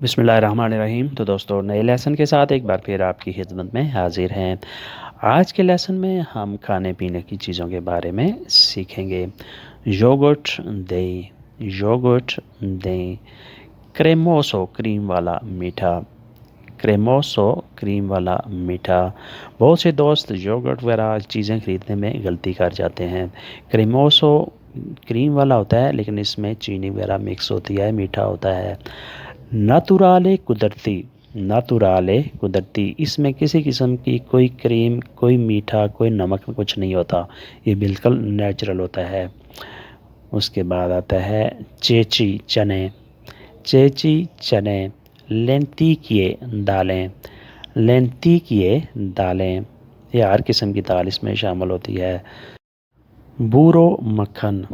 बिस्मिल्लाहिर्रहमानिर्रहीम। तो दोस्तों, नए लेसन के साथ एक बार फिर आपकी खिदमत में हाजिर हैं। आज के लेसन में हम खाने पीने की चीज़ों के बारे में सीखेंगे। योगर्ट दही, योगर्ट दही, क्रेमोसो क्रीम वाला मीठा, क्रेमोसो क्रीम वाला मीठा। बहुत से दोस्त योगर्ट वगैरह चीज़ें ख़रीदने में गलती कर जाते हैं। क्रेमोसो क्रीम वाला होता है, लेकिन इसमें चीनी वगैरह मिक्स होती है, मीठा होता है। नातुराले कुदरती, नातुराले कुदरती, इसमें किसी किस्म की कोई क्रीम, कोई मीठा, कोई नमक कुछ नहीं होता, ये बिल्कुल नेचुरल होता है। उसके बाद आता है चेची चने, चेची चने, लेंटिकिये दालें, लेंटिकिये दालें, ये हर किस्म की दाल इसमें शामिल होती है। बूरो मक्खन,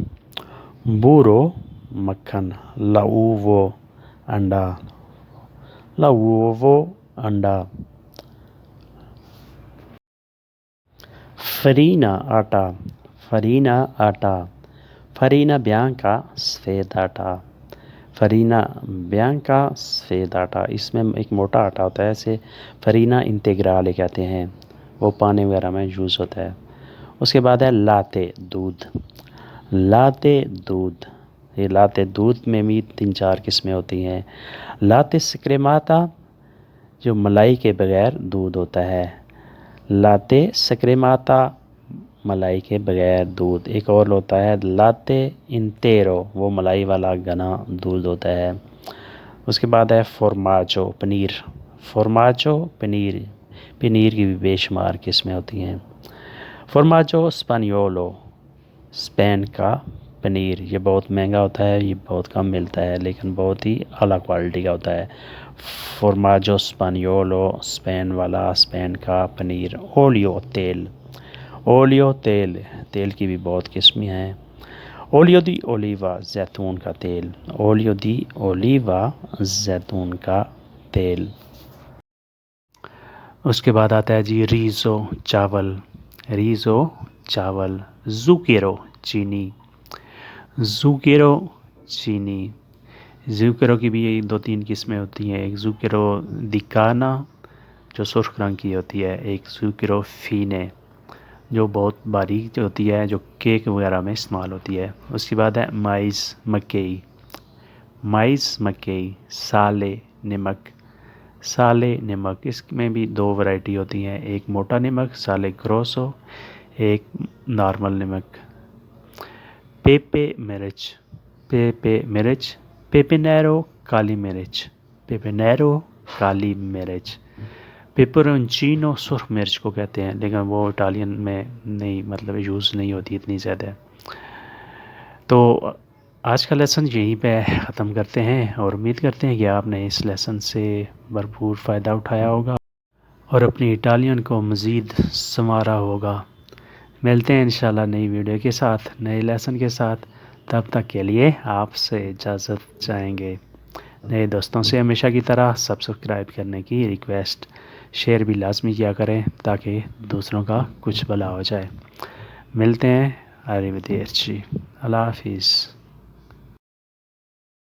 बूरो मक्खन, लाउवो अंडा, लाउवो अंडा। फरीना आटा, फरीना आटा, फरीना बियांका सफ़ेद आटा, फरीना बियांका सफ़ेद आटा। इसमें एक मोटा आटा होता है, इसे फरीना इंटेग्राले कहते हैं, वो पानी वगैरह में यूज़ होता है। उसके बाद है लाते दूध, लाते दूध, ये लाते दूध में भी 3-4 किस्में होती हैं। लाते स्क्रेमाता, जो मलाई के बगैर दूध होता है, लाते स्क्रेमाता, मलाई के बगैर दूध। एक और होता है लाते इंटेरो, वो मलाई वाला घना दूध होता है। उसके बाद है फॉर्माजो पनीर, फॉर्माजो पनीर, पनीर की भी बेशुमार किस्में होती हैं। फॉर्माजो स्पानियोलो, स्पेन का पनीर, ये बहुत महंगा होता है, ये बहुत कम मिलता है, लेकिन बहुत ही आला क्वालिटी का होता है। फॉर्माजो स्पानियोलो, स्पेन वाला, स्पेन का पनीर। ओलियो तेल, ओलियो तेल, तेल की भी बहुत किस्में हैं। ओलियो दी ओलिवा, जैतून का तेल, ओलियो दी ओलिवा, जैतून का तेल। उसके बाद आता है जी रीज़ो चावल, रीज़ो चावल। ज़ुकेरो चीनी, ज़ुकेरो चीनी, ज़ुकेरो की भी 2-3 किस्में होती हैं। एक ज़ुकेरो दिकाना, जो सुर्ख रंग की होती है, एक ज़ुकेरो फीने, जो बहुत बारीक होती है, जो केक वगैरह में इस्तेमाल होती है। उसके बाद है माइज़ मकई, माइज़ मकई। साले नमक, साले नमक, इसमें भी 2 वैरायटी होती हैं, एक मोटा नमक साले ग्रोसो, एक नॉर्मल नमक। पेपे मिर्च, पेपे मिर्च, पेपिनेरो काली मिर्च, पेपिनेरो काली मिर्च। पेपरोंचीनो सुर्ख मिर्च को कहते हैं, लेकिन वो इटालियन में नहीं, मतलब यूज़ नहीं होती इतनी ज़्यादा। तो आज का लेसन यहीं पे ख़त्म करते हैं, और उम्मीद करते हैं कि आपने इस लेसन से भरपूर फ़ायदा उठाया होगा और अपनी इटालियन को मज़ीद संवारा होगा। मिलते हैं इंशाल्लाह नई वीडियो के साथ, नए लेसन के साथ। तब तक के लिए आपसे इजाज़त चाहेंगे। नए दोस्तों से हमेशा की तरह सब्सक्राइब करने की रिक्वेस्ट, शेयर भी लाजमी किया करें ताकि दूसरों का कुछ भला हो जाए। मिलते हैं, अरिवदेर्ची, अल्लाह हाफिज़।